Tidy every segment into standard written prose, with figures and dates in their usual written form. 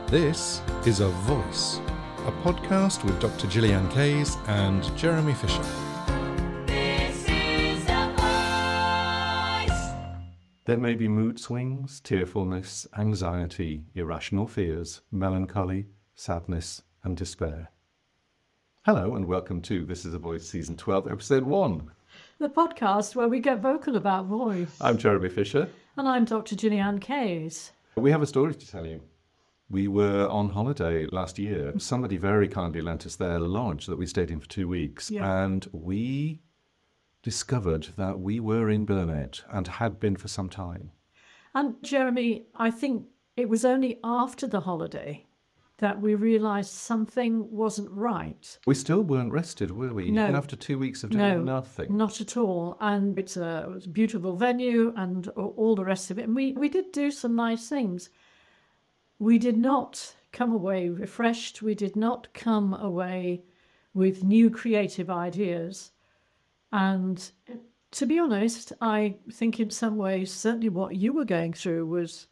This is A Voice, a podcast with Dr. Gillyanne Kayes and Jeremy Fisher. This is A Voice. There may be mood swings, tearfulness, anxiety, irrational fears, melancholy, sadness, and despair. Hello and welcome to This is A Voice Season 12, Episode 1. The podcast where we get vocal about voice. I'm Jeremy Fisher. And I'm Dr. Gillyanne Kayes. We have a story to tell you. We were on holiday last year. Somebody very kindly lent us their lodge that we stayed in for 2 weeks. Yeah. And we discovered that we were in burnout and had been for some time. And Jeremy, I think it was only after the holiday that we realised something wasn't right. We still weren't rested, were we? No. Even after 2 weeks of doing No, nothing. not at all. And it was a beautiful venue and all the rest of it. And we did do some nice things. We did not come away refreshed. We did not come away with new creative ideas. And to be honest, I think in some ways, certainly what you were going through was,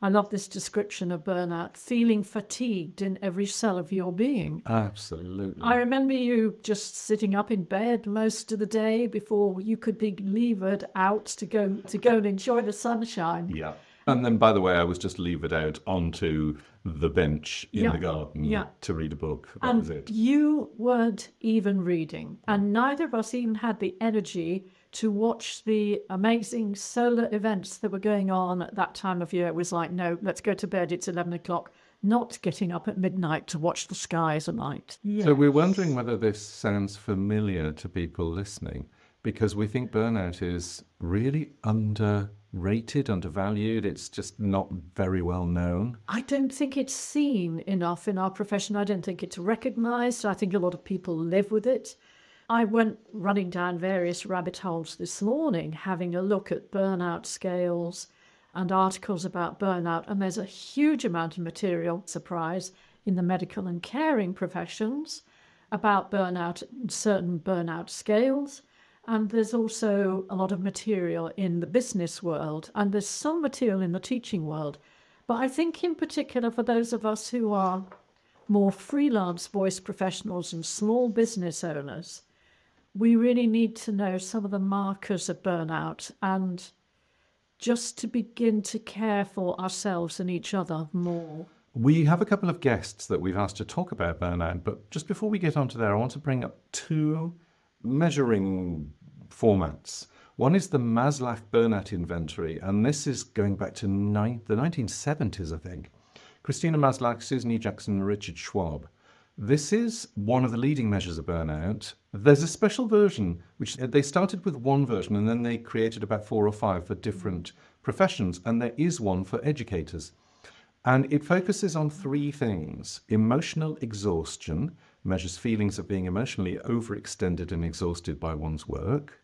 I love this description of burnout, feeling fatigued in every cell of your being. Absolutely. I remember you just sitting up in bed most of the day before you could be levered out to go and enjoy the sunshine. Yeah. And then, by the way, I was just levered out onto the bench in the garden to read a book. That was it. You weren't even reading, and neither of us even had the energy to watch the amazing solar events that were going on at that time of year. It was like, no, let's go to bed, it's 11 o'clock, not getting up at midnight to watch the skies at night. Yeah. So we're wondering whether this sounds familiar to people listening, because we think burnout is really underrated, undervalued. It's just not very well known. I don't think it's seen enough in our profession. I don't think it's recognised. I think a lot of people live with it. I went running down various rabbit holes this morning, having a look at burnout scales and articles about burnout. And there's a huge amount of material, surprise, in the medical and caring professions about burnout, certain burnout scales. And there's also a lot of material in the business world, and there's some material in the teaching world. But I think in particular for those of us who are more freelance voice professionals and small business owners, we really need to know some of the markers of burnout and just to begin to care for ourselves and each other more. We have a couple of guests that we've asked to talk about burnout, but just before we get onto there, I want to bring up two measuring formats. One is the Maslow Burnout Inventory, and this is going back to the 1970s, I think. Christina Maslach, Susan E. Jackson, and Richard Schwab. This is one of the leading measures of burnout. There's a special version, which they started with one version, and then they created about 4 or 5 for different professions, and there is one for educators. And it focuses on 3 things. Emotional exhaustion, measures feelings of being emotionally overextended and exhausted by one's work.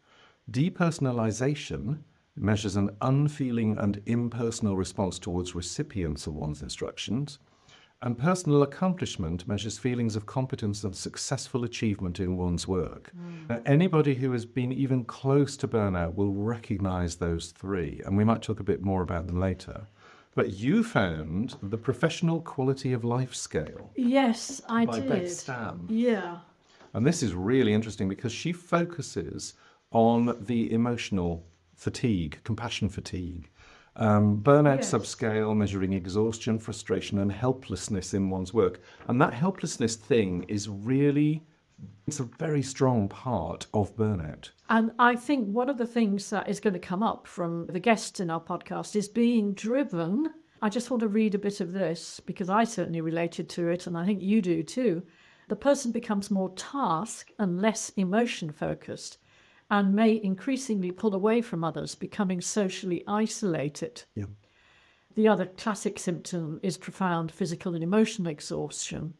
Depersonalization measures an unfeeling and impersonal response towards recipients of one's instructions. And personal accomplishment measures feelings of competence and successful achievement in one's work. Now, anybody who has been even close to burnout will recognize those 3, and we might talk a bit more about them later. But you found the Professional Quality of Life Scale. Yes, I by did. Beth Stam. Yeah. And this is really interesting because she focuses on the emotional fatigue, compassion fatigue. Burnout subscale measuring exhaustion, frustration, and helplessness in one's work. And that helplessness thing is really, it's a very strong part of burnout. And I think one of the things that is going to come up from the guests in our podcast is being driven. I just want to read a bit of this because I certainly related to it, and I think you do too. The person becomes more task and less emotion focused and may increasingly pull away from others, becoming socially isolated. Yeah. The other classic symptom is profound physical and emotional exhaustion.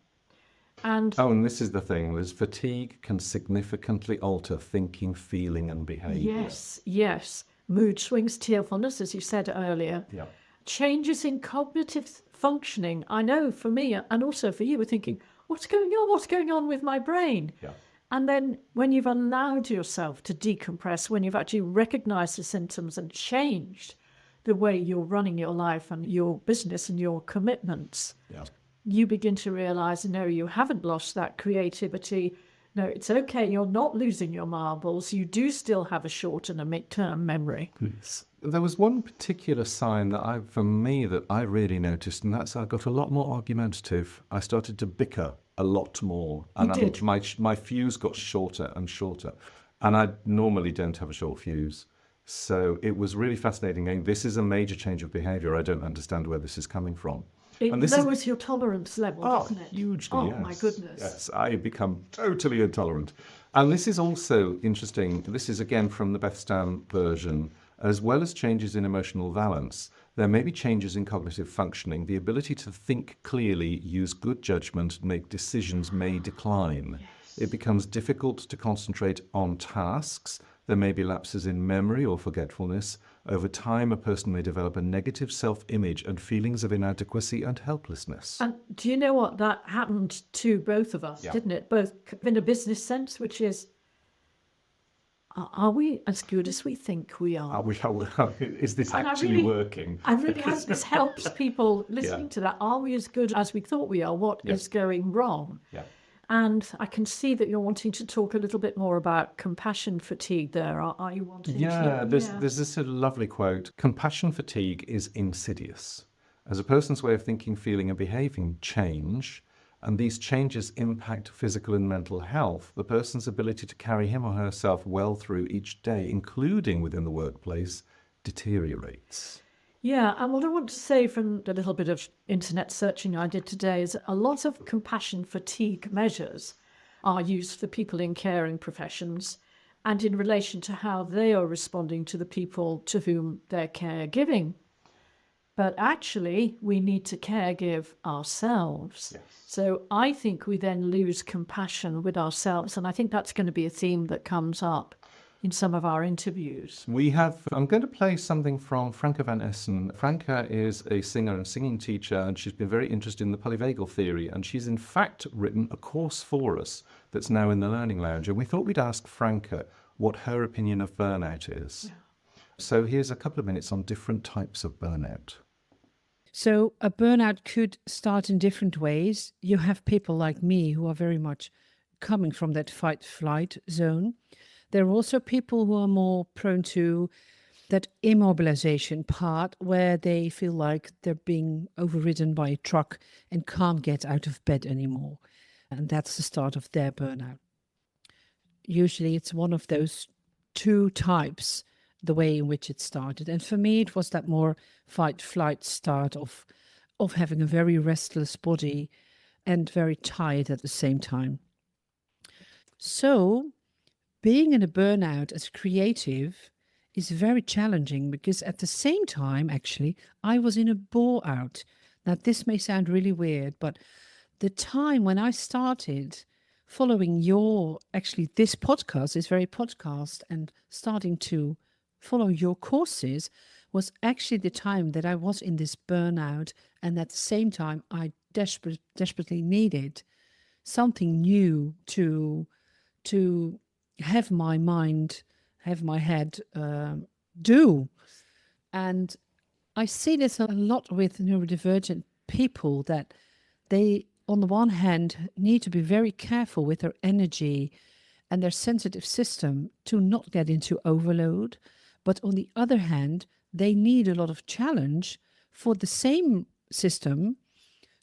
And this is the thing, there's fatigue can significantly alter thinking, feeling, and behaviour. Yes. Mood swings, tearfulness, as you said earlier. Yeah. Changes in cognitive functioning. I know for me, and also for you, we're thinking, what's going on? What's going on with my brain? Yeah. And then when you've allowed yourself to decompress, when you've actually recognized the symptoms and changed the way you're running your life and your business and your commitments, you begin to realize, no, you haven't lost that creativity. No, it's okay. You're not losing your marbles. You do still have a short and a mid-term memory. Yes. There was one particular sign for me, that I really noticed, and that's I got a lot more argumentative. I started to bicker a lot more, and did. my fuse got shorter and shorter, and I normally don't have a short fuse. So it was really fascinating. Going, this is a major change of behaviour. I don't understand where this is coming from. It And this lowers your tolerance level, doesn't it? hugely, Oh, yes. my goodness. Yes, I become totally intolerant. And this is also interesting. This is again from the Beth Stam version. As well as changes in emotional valence, there may be changes in cognitive functioning. The ability to think clearly, use good judgment, make decisions may decline. It becomes difficult to concentrate on tasks. There may be lapses in memory or forgetfulness. Over time, a person may develop a negative self-image and feelings of inadequacy and helplessness. And do you know what? That happened to both of us, didn't it? Both in a business sense, which is, are we as good as we think we are? Is this actually working? I really hope this helps people listening to that. Are we as good as we thought we are? What is going wrong? Yeah. And I can see that you're wanting to talk a little bit more about compassion fatigue there. Are you wanting to? There's this lovely quote. Compassion fatigue is insidious. As a person's way of thinking, feeling and behaving change, and these changes impact physical and mental health, the person's ability to carry him or herself well through each day, including within the workplace, deteriorates. Yeah, and what I want to say from the little bit of internet searching I did today is a lot of compassion fatigue measures are used for people in caring professions and in relation to how they are responding to the people to whom they're caregiving. But actually, we need to caregive ourselves. Yes. So I think we then lose compassion with ourselves. And I think that's going to be a theme that comes up in some of our interviews. I'm going to play something from Franka van Essen. Franka is a singer and singing teacher, and she's been very interested in the Polyvagal Theory, and she's in fact written a course for us that's now in the Learning Lounge. And we thought we'd ask Franka what her opinion of burnout is. Yeah. So here's a couple of minutes on different types of burnout. So a burnout could start in different ways. You have people like me who are very much coming from that fight-flight zone. There are also people who are more prone to that immobilization part where they feel like they're being overridden by a truck and can't get out of bed anymore. And that's the start of their burnout. Usually it's one of those two types, the way in which it started. And for me, it was that more fight-flight start of having a very restless body and very tired at the same time. So being in a burnout as creative is very challenging because at the same time, actually, I was in a bore-out. Now, this may sound really weird, but the time when I started following this podcast, this very podcast, and starting to follow your courses was actually the time that I was in this burnout. And at the same time, I desperately needed something new to have my mind, have my head do. And I see this a lot with neurodivergent people, that they, on the one hand, need to be very careful with their energy and their sensitive system to not get into overload. But on the other hand, they need a lot of challenge for the same system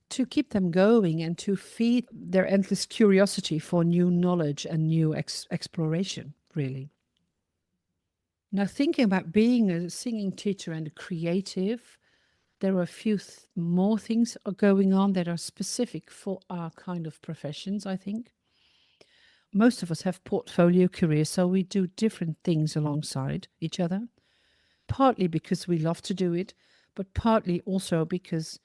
to keep them going and to feed their endless curiosity for new knowledge and new exploration, really. Now, thinking about being a singing teacher and a creative, there are a few more things are going on that are specific for our kind of professions, I think. Most of us have portfolio careers, so we do different things alongside each other, partly because we love to do it, but partly also because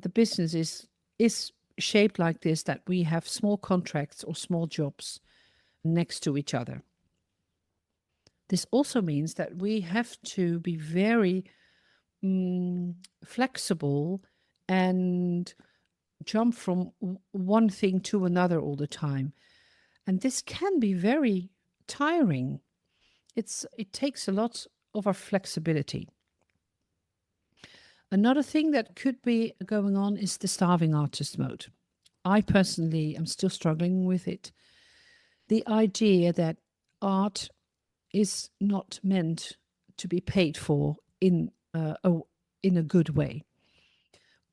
the business is shaped like this, that we have small contracts or small jobs next to each other. This also means that we have to be very flexible and jump from one thing to another all the time. And this can be very tiring. It takes a lot of our flexibility. Another thing that could be going on is the starving artist mode. I personally am still struggling with it. The idea that art is not meant to be paid for in a good way.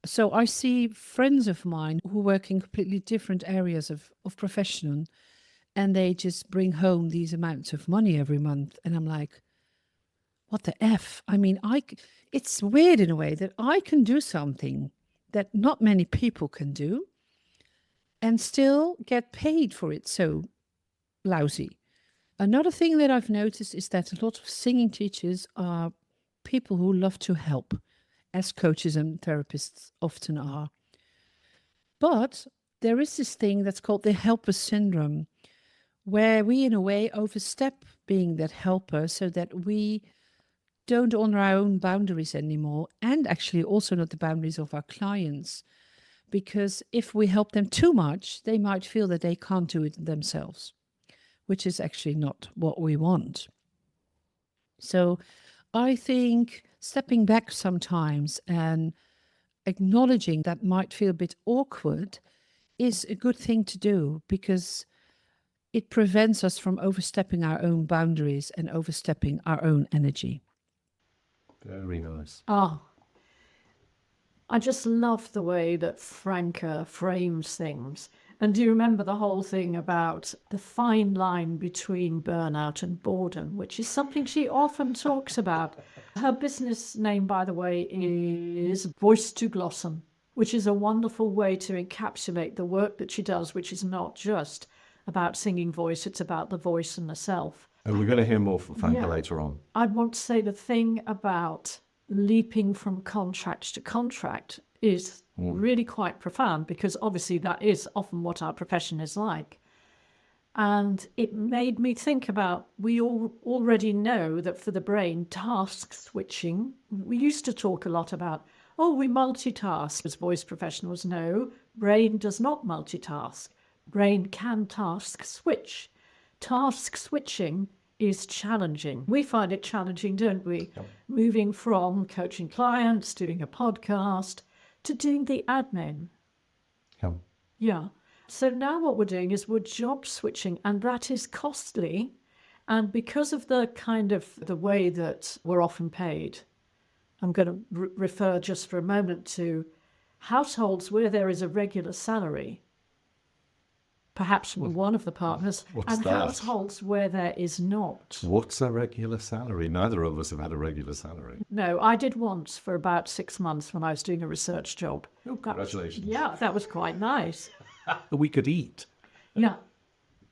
So I see friends of mine who work in completely different areas of profession, and they just bring home these amounts of money every month. And I'm like, what the F? I mean, it's weird in a way that I can do something that not many people can do and still get paid for it so lousy. Another thing that I've noticed is that a lot of singing teachers are people who love to help, as coaches and therapists often are. But there is this thing that's called the helper syndrome, where we in a way overstep being that helper so that we don't honor our own boundaries anymore, and actually also not the boundaries of our clients. Because if we help them too much, they might feel that they can't do it themselves, which is actually not what we want. So I think stepping back sometimes and acknowledging that might feel a bit awkward is a good thing to do, because it prevents us from overstepping our own boundaries and overstepping our own energy. Very nice. Oh, I just love the way that Franka frames things. And do you remember the whole thing about the fine line between burnout and boredom, which is something she often talks about? Her business name, by the way, is Voice to Blossom, which is a wonderful way to encapsulate the work that she does, which is not just about singing voice, it's about the voice and the self. And we're going to hear more from Franka later on. I want to say the thing about leaping from contract to contract is really quite profound, because obviously that is often what our profession is like. And it made me think about, we all already know that for the brain, task switching, we used to talk a lot about, we multitask. As voice professionals know, brain does not multitask. Brain can task switch. Task switching is challenging. We find it challenging, don't we? Yep. Moving from coaching clients, doing a podcast, to doing the admin. Yep. Yeah. So now what we're doing is we're job switching, and that is costly. And because of the kind of the way that we're often paid, I'm going to refer just for a moment to households where there is a regular salary, perhaps from one of the partners, and households where there is not. What's a regular salary? Neither of us have had a regular salary. No, I did once for about 6 months when I was doing a research job. Oh, congratulations. That was quite nice. We could eat. Yeah.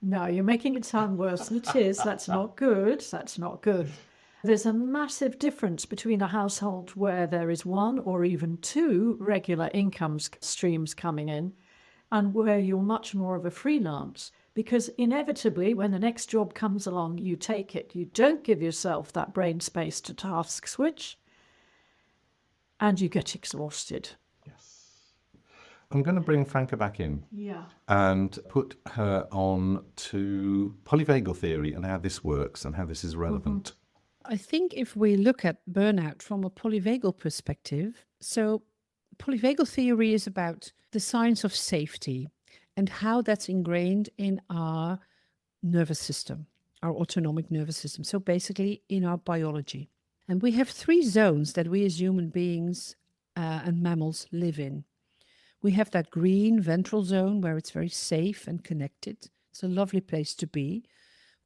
No, you're making it sound worse than it is. That's not good. That's not good. There's a massive difference between a household where there is one or even two regular income streams coming in, and where you're much more of a freelance, because inevitably when the next job comes along, you take it. You don't give yourself that brain space to task switch, and you get exhausted. Yes. I'm going to bring Franka back in and put her on to Polyvagal Theory and how this works and how this is relevant. I think if we look at burnout from a polyvagal perspective, so Polyvagal Theory is about the science of safety and how that's ingrained in our nervous system, our autonomic nervous system. So basically in our biology. And we have 3 zones that we as human beings and mammals live in. We have that green ventral zone where it's very safe and connected. It's a lovely place to be,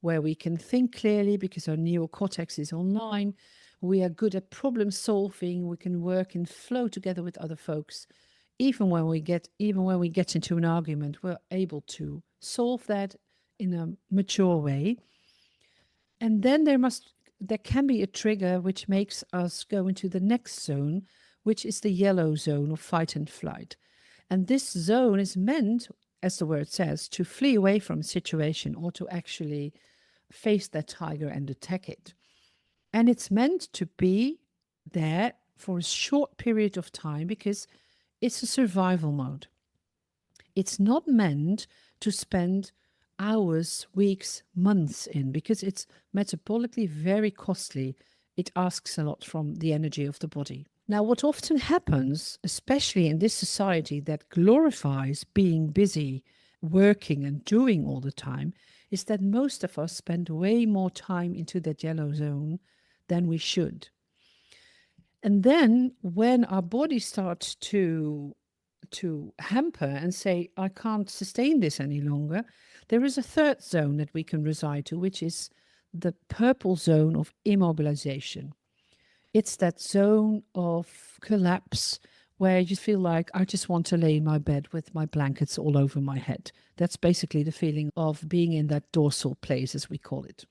where we can think clearly because our neocortex is online. We are good at problem solving. We can work in flow together with other folks. Even when we get into an argument, we're able to solve that in a mature way. And then there can be a trigger which makes us go into the next zone, which is the yellow zone of fight and flight. And this zone is meant, as the word says, to flee away from a situation or to actually face that tiger and attack it. And it's meant to be there for a short period of time because it's a survival mode. It's not meant to spend hours, weeks, months in, because it's metabolically very costly. It asks a lot from the energy of the body. Now, what often happens, especially in this society that glorifies being busy, working and doing all the time, is that most of us spend way more time into that yellow zone than we should. And then when our body starts to hamper and say, I can't sustain this any longer, there is a third zone that we can reside to, which is the purple zone of immobilization. It's that zone of collapse where you feel like, I just want to lay in my bed with my blankets all over my head. That's basically the feeling of being in that dorsal place, as we call it.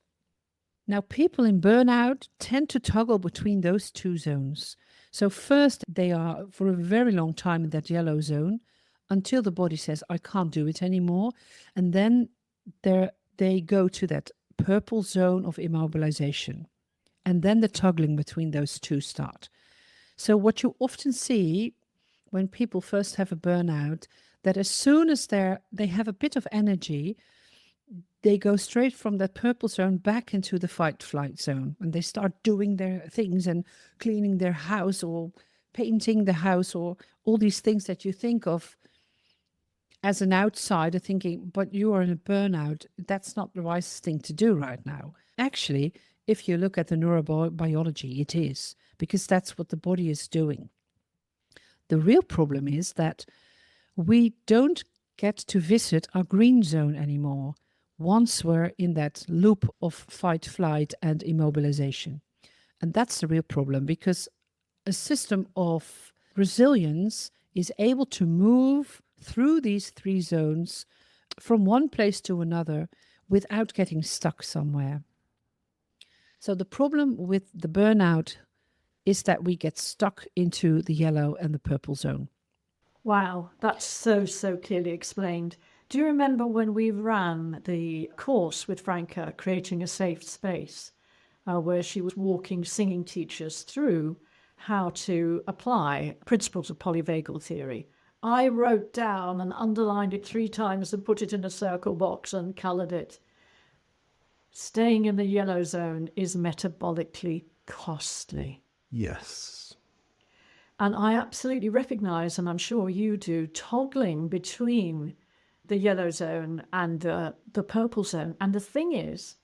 Now, people in burnout tend to toggle between those two zones. So first, they are for a very long time in that yellow zone until the body says, I can't do it anymore. And then they go to that purple zone of immobilization. And then the toggling between those two start. So what you often see when people first have a burnout, that as soon as they have a bit of energy, they go straight from that purple zone back into the fight-flight zone. And they start doing their things and cleaning their house or painting the house or all these things that you think of as an outsider thinking, but you are in a burnout. That's not the wisest thing to do right now. Actually, if you look at the neurobiology, it is, because that's what the body is doing. The real problem is that we don't get to visit our green zone anymore once we're in that loop of fight, flight, and immobilization. And that's the real problem, because a system of resilience is able to move through these three zones from one place to another without getting stuck somewhere. So the problem with the burnout is that we get stuck into the yellow and the purple zone. Wow, that's so clearly explained. Do you remember when we ran the course with Franka, Creating a Safe Space, where she was walking singing teachers through how to apply principles of Polyvagal Theory? I wrote down and underlined it 3 times and put it in a circle box and coloured it. Staying in the yellow zone is metabolically costly. Yes. And I absolutely recognise, and I'm sure you do, toggling between the yellow zone and the purple zone. And the thing is,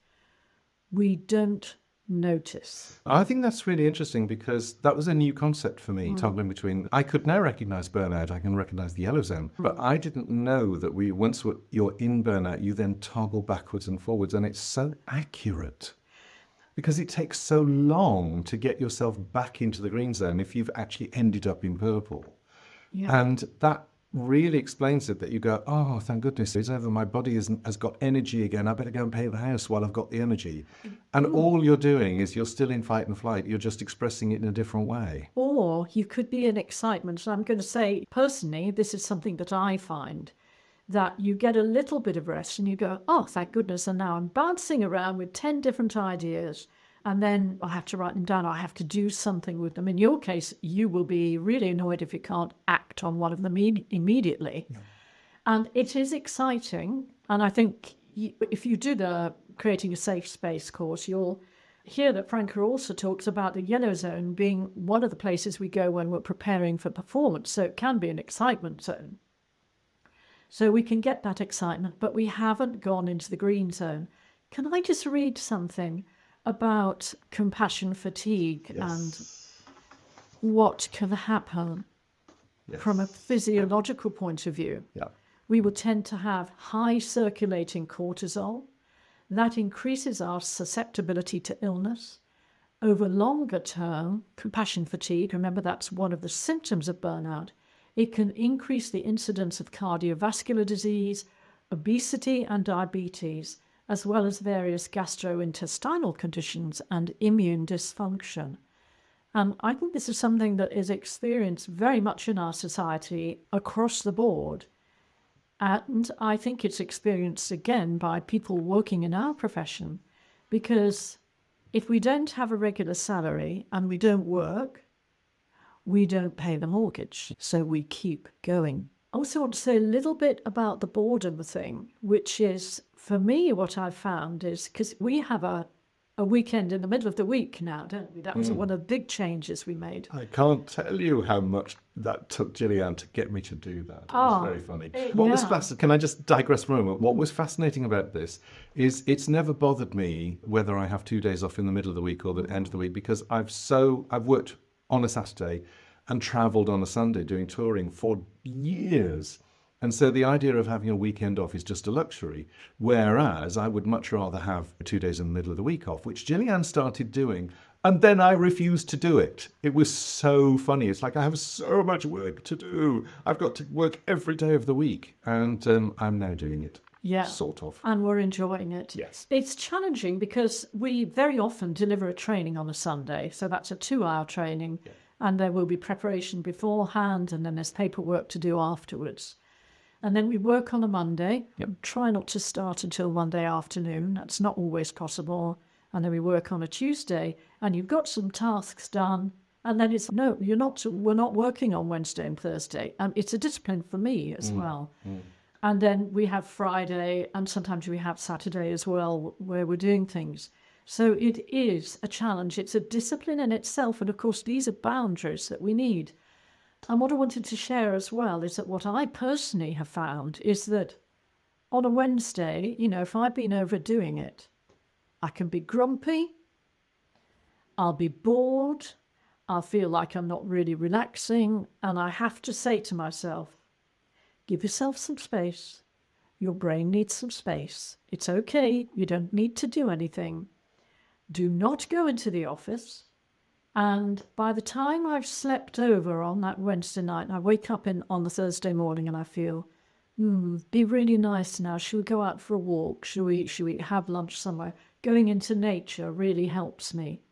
we don't notice. I think that's really interesting because that was a new concept for me, toggling between. I could now recognize burnout, I can recognize the yellow zone, but I didn't know that once you're in burnout, you then toggle backwards and forwards, and it's so accurate because it takes so long to get yourself back into the green zone if you've actually ended up in purple. Yeah. And that really explains it, that you go, oh, thank goodness, it's over. My body has got energy again. I better go and pay the house while I've got the energy. And all you're doing is you're still in fight and flight. You're just expressing it in a different way. Or you could be in excitement. And I'm going to say, personally, this is something that I find, that you get a little bit of rest and you go, oh, thank goodness. And now I'm bouncing around with 10 different ideas. And then I have to write them down. I have to do something with them. In your case, you will be really annoyed if you can't act on one of them immediately. Yeah. And it is exciting. And I think if you do the Creating a Safe Space course, you'll hear that Franka also talks about the yellow zone being one of the places we go when we're preparing for performance. So it can be an excitement zone. So we can get that excitement, but we haven't gone into the green zone. Can I just read something about compassion fatigue and what can happen from a physiological point of view? Yeah. We will tend to have high circulating cortisol. That increases our susceptibility to illness. Over longer term, compassion fatigue, remember that's one of the symptoms of burnout, it can increase the incidence of cardiovascular disease, obesity and diabetes, as well as various gastrointestinal conditions and immune dysfunction. And I think this is something that is experienced very much in our society across the board. And I think it's experienced again by people working in our profession, because if we don't have a regular salary and we don't work, we don't pay the mortgage, so we keep going. I also want to say a little bit about the boredom thing, which is, for me, what I've found is, because we have a a weekend in the middle of the week now, don't we? That was one of the big changes we made. I can't tell you how much that took Gillyanne to get me to do that. It was very funny. What was fascinating, can I just digress for a moment? What was fascinating about this is it's never bothered me whether I have 2 days off in the middle of the week or the end of the week, because I've worked on a Saturday and travelled on a Sunday doing touring for years. And so the idea of having a weekend off is just a luxury, whereas I would much rather have 2 days in the middle of the week off, which Gillyanne started doing, and then I refused to do it. It was so funny. It's like I have so much work to do. I've got to work every day of the week, and I'm now doing it. Yeah. Sort of. And we're enjoying it. Yes. It's challenging because we very often deliver a training on a Sunday. So that's a 2-hour training. Yeah. And there will be preparation beforehand, and then there's paperwork to do afterwards. And then we work on a Monday. Yep. Try not to start until Monday afternoon. That's not always possible. And then we work on a Tuesday, and you've got some tasks done. And then it's, no, we're not working on Wednesday and Thursday. And it's a discipline for me as well. And then we have Friday, and sometimes we have Saturday as well, where we're doing things. So it is a challenge. It's a discipline in itself. And of course, these are boundaries that we need. And what I wanted to share as well is that what I personally have found is that on a Wednesday, if I've been overdoing it, I can be grumpy, I'll be bored, I'll feel like I'm not really relaxing, and I have to say to myself, give yourself some space. Your brain needs some space. It's okay. You don't need to do anything. Do not go into the office. And by the time I've slept over on that Wednesday night, I wake up on the Thursday morning and I feel, be really nice now. Should we go out for a walk? Should we have lunch somewhere? Going into nature really helps me.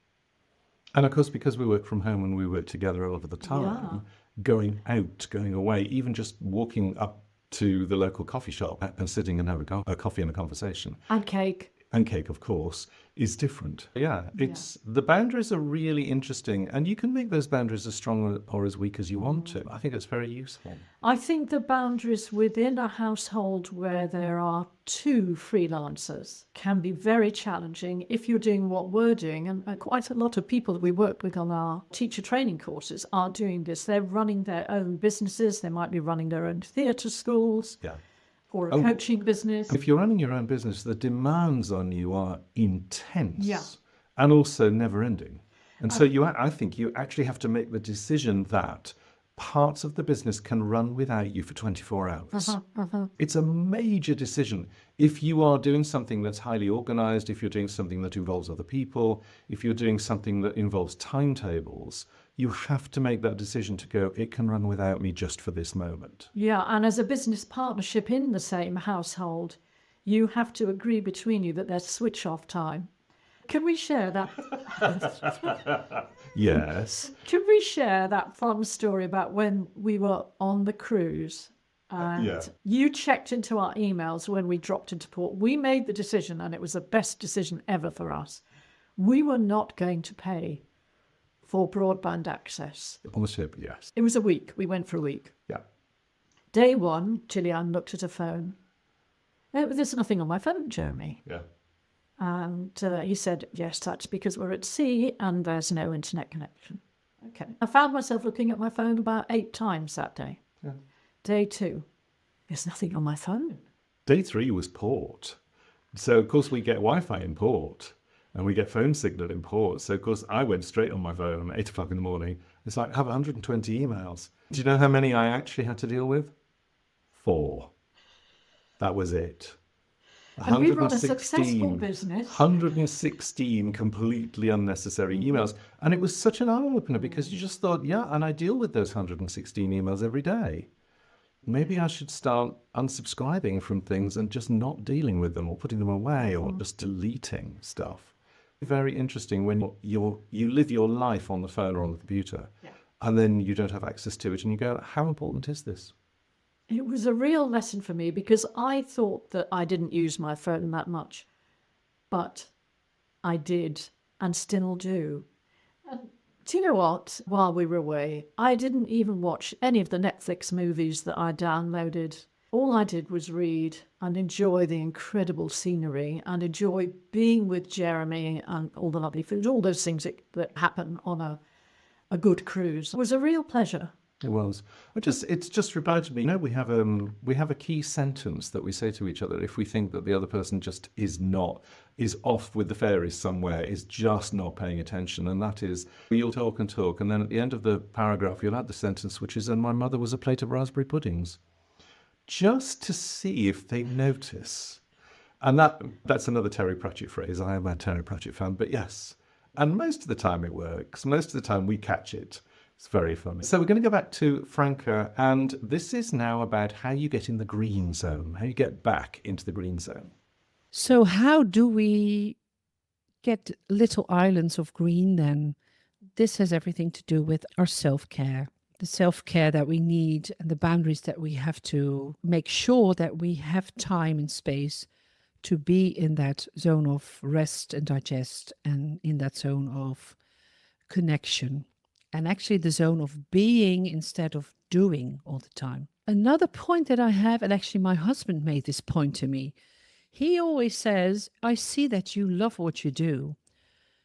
And of course, because we work from home and we work together all of the time, going out, going away, even just walking up to the local coffee shop and sitting and having a coffee and a conversation. And cake. And cake, of course, is different. The boundaries are really interesting, and you can make those boundaries as strong or as weak as you want to. I think it's very useful. I think the boundaries within a household where there are 2 freelancers can be very challenging if you're doing what we're doing. And quite a lot of people that we work with on our teacher training courses are doing this. They're running their own businesses. They might be running their own theatre schools. Yeah. Or a coaching business. If you're running your own business, the demands on you are intense Yeah. and also never-ending. And so I think you actually have to make the decision that parts of the business can run without you for 24 hours. It's a major decision. If you are doing something that's highly organized, if you're doing something that involves other people, if you're doing something that involves timetables, you have to make that decision to go, it can run without me just for this moment. Yeah, and as a business partnership in the same household, you have to agree between you that there's switch off time. Can we share that? Yes. Can we share that fun story about when we were on the cruise and you checked into our emails when we dropped into port? We made the decision, and it was the best decision ever for us. We were not going to pay for broadband access. On the ship, yes. It was a week. We went for a week. Yeah. Day 1, Gillyanne looked at her phone. There's nothing on my phone, Jeremy. Yeah. And he said, yes, that's because we're at sea and there's no internet connection. Okay. I found myself looking at my phone about 8 times that day. Yeah. Day 2, there's nothing on my phone. Day 3 was port. So, of course, we get Wi-Fi in port. And we get phone signal in port. So, of course, I went straight on my phone at 8 o'clock in the morning. It's like, I have 120 emails. Do you know how many I actually had to deal with? 4. That was it. And we run a successful business. 116 completely unnecessary emails. And it was such an eye-opener because you just thought, and I deal with those 116 emails every day. Maybe I should start unsubscribing from things and just not dealing with them or putting them away or just deleting stuff. Very interesting when you live your life on the phone or on the computer and then you don't have access to it and you go, how important is this? It was a real lesson for me because I thought that I didn't use my phone that much, but I did and still do. And do you know what? While we were away, I didn't even watch any of the Netflix movies that I downloaded. All I did was read and enjoy the incredible scenery and enjoy being with Jeremy and all the lovely food, all those things that happen on a good cruise. It was a real pleasure. It was. It's just reminded me, we have a key sentence that we say to each other if we think that the other person just is off with the fairies somewhere, is just not paying attention. And that is, you'll talk and talk, and then at the end of the paragraph, you'll add the sentence, which is, and my mother was a plate of raspberry puddings. Just to see if they notice. And that's another Terry Pratchett phrase. I am a Terry Pratchett fan, but yes. And most of the time it works. Most of the time we catch it. It's very funny. So we're going to go back to Franka, and this is now about how you get in the green zone, how you get back into the green zone. So how do we get little islands of green then? This has everything to do with our self-care, the self-care that we need and the boundaries that we have to make sure that we have time and space to be in that zone of rest and digest, and in that zone of connection. And actually the zone of being instead of doing all the time. Another point that I have, and actually my husband made this point to me, he always says, I see that you love what you do,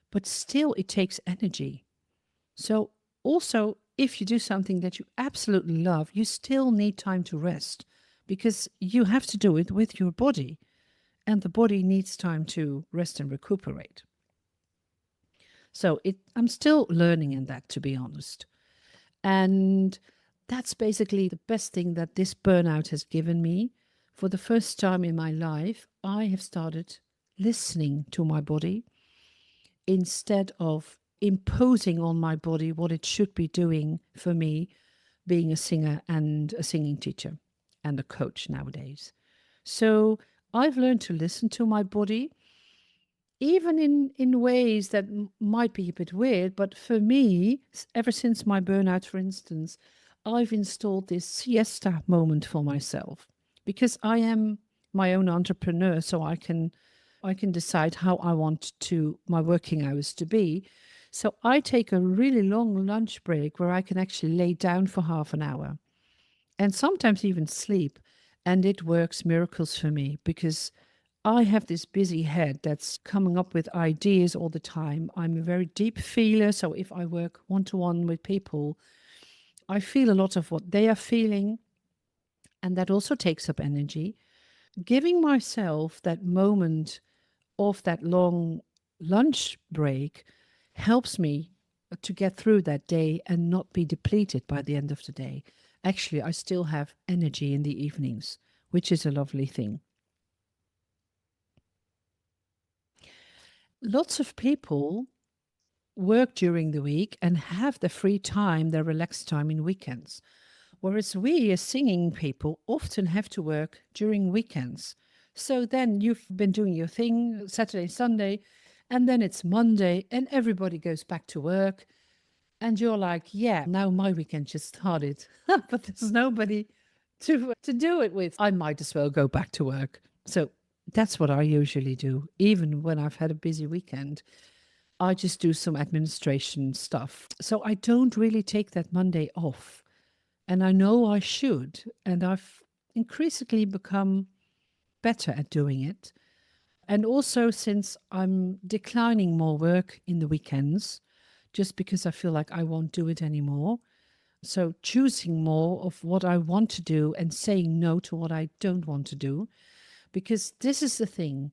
but still it takes energy. So also, if you do something that you absolutely love, you still need time to rest, because you have to do it with your body, and the body needs time to rest and recuperate. So I'm still learning in that, to be honest. And that's basically the best thing that this burnout has given me. For the first time in my life, I have started listening to my body instead of imposing on my body what it should be doing for me, being a singer and a singing teacher and a coach nowadays. So I've learned to listen to my body, even in ways that might be a bit weird, but for me, ever since my burnout, for instance, I've installed this siesta moment for myself, because I am my own entrepreneur, so I can decide how I want my working hours to be. So I take a really long lunch break where I can actually lay down for half an hour and sometimes even sleep, and it works miracles for me, because I have this busy head that's coming up with ideas all the time. I'm a very deep feeler, so if I work one-to-one with people, I feel a lot of what they are feeling, and that also takes up energy. Giving myself that moment of that long lunch break helps me to get through that day and not be depleted by the end of the day. Actually, I still have energy in the evenings, which is a lovely thing. Lots of people work during the week and have the free time, their relaxed time in weekends. Whereas we as singing people often have to work during weekends. So then you've been doing your thing Saturday, Sunday, and then it's Monday and everybody goes back to work. And you're like, yeah, now my weekend just started, but there's nobody to do it with. I might as well go back to work. So that's what I usually do. Even when I've had a busy weekend, I just do some administration stuff. So I don't really take that Monday off. And I know I should. And I've increasingly become better at doing it. And also, since I'm declining more work in the weekends, just because I feel like I won't do it anymore. So choosing more of what I want to do and saying no to what I don't want to do. Because this is the thing.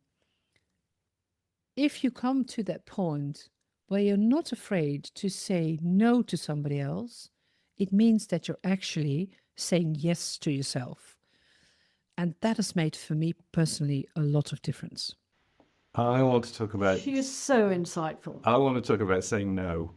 If you come to that point where you're not afraid to say no to somebody else, it means that you're actually saying yes to yourself. And that has made, for me personally, a lot of difference. I want to talk about... She is so insightful. I want to talk about saying no.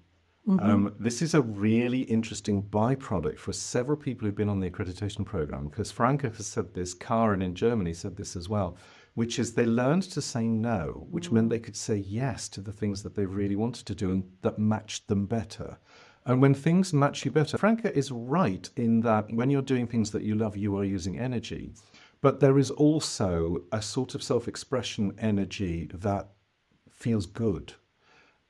Mm-hmm. This is a really interesting byproduct for several people who've been on the accreditation program, because Franka has said this, Karen in Germany said this as well, which is they learned to say no, which meant they could say yes to the things that they really wanted to do and that matched them better. And when things match you better, Franka is right in that when you're doing things that you love, you are using energy. But there is also a sort of self-expression energy that feels good.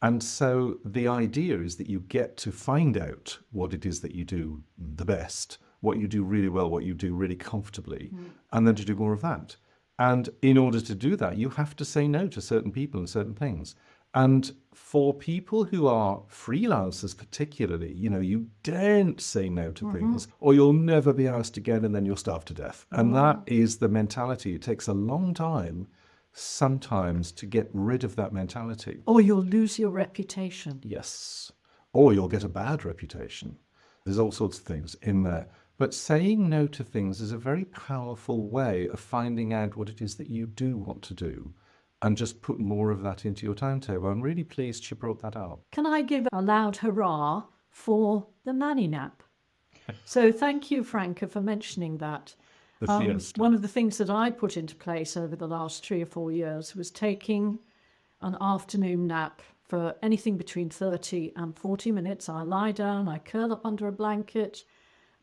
And so the idea is that you get to find out what it is that you do the best what you do really well, what you do really comfortably, and then to do more of that. And in order to do that, you have to say no to certain people and certain things. And for people who are freelancers particularly, you daren't say no to things, or you'll never be asked again, and then you'll starve to death. And that is the mentality. It takes a long time sometimes to get rid of that mentality. Or you'll lose your reputation. Yes. Or you'll get a bad reputation. There's all sorts of things in there. But saying no to things is a very powerful way of finding out what it is that you do want to do, and just put more of that into your timetable. I'm really pleased she brought that up. Can I give a loud hurrah for the nanny nap? So thank you, Franka, for mentioning that. The siesta. One of the things that I put into place over the last 3 or 4 years was taking an afternoon nap for anything between 30 and 40 minutes. I lie down, I curl up under a blanket,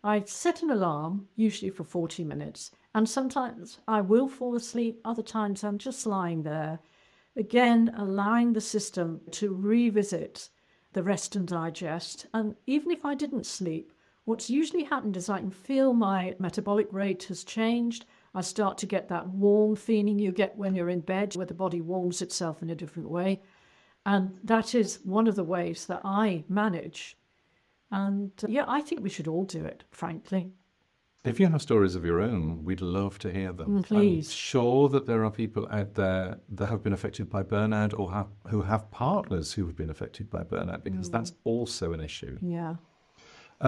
I set an alarm, usually for 40 minutes, and sometimes I will fall asleep, other times I'm just lying there, again allowing the system to revisit the rest and digest. And even if I didn't sleep, what's usually happened is I can feel my metabolic rate has changed. I start to get that warm feeling you get when you're in bed, where the body warms itself in a different way. And that is one of the ways that I manage. And I think we should all do it, frankly. If you have stories of your own, we'd love to hear them. Please. I'm sure that there are people out there that have been affected by burnout, or who have partners who have been affected by burnout, because that's also an issue. Yeah.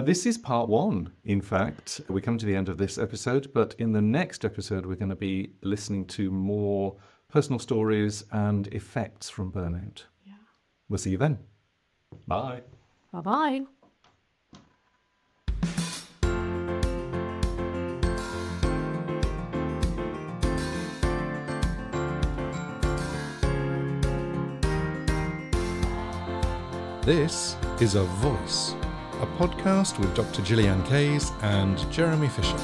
This is part 1. In fact, we come to the end of this episode, but in the next episode, we're going to be listening to more personal stories and effects from burnout. Yeah. We'll see you then. Bye. Bye-bye. This is A Voice, a podcast with Dr. Gillyanne Kayes and Jeremy Fisher.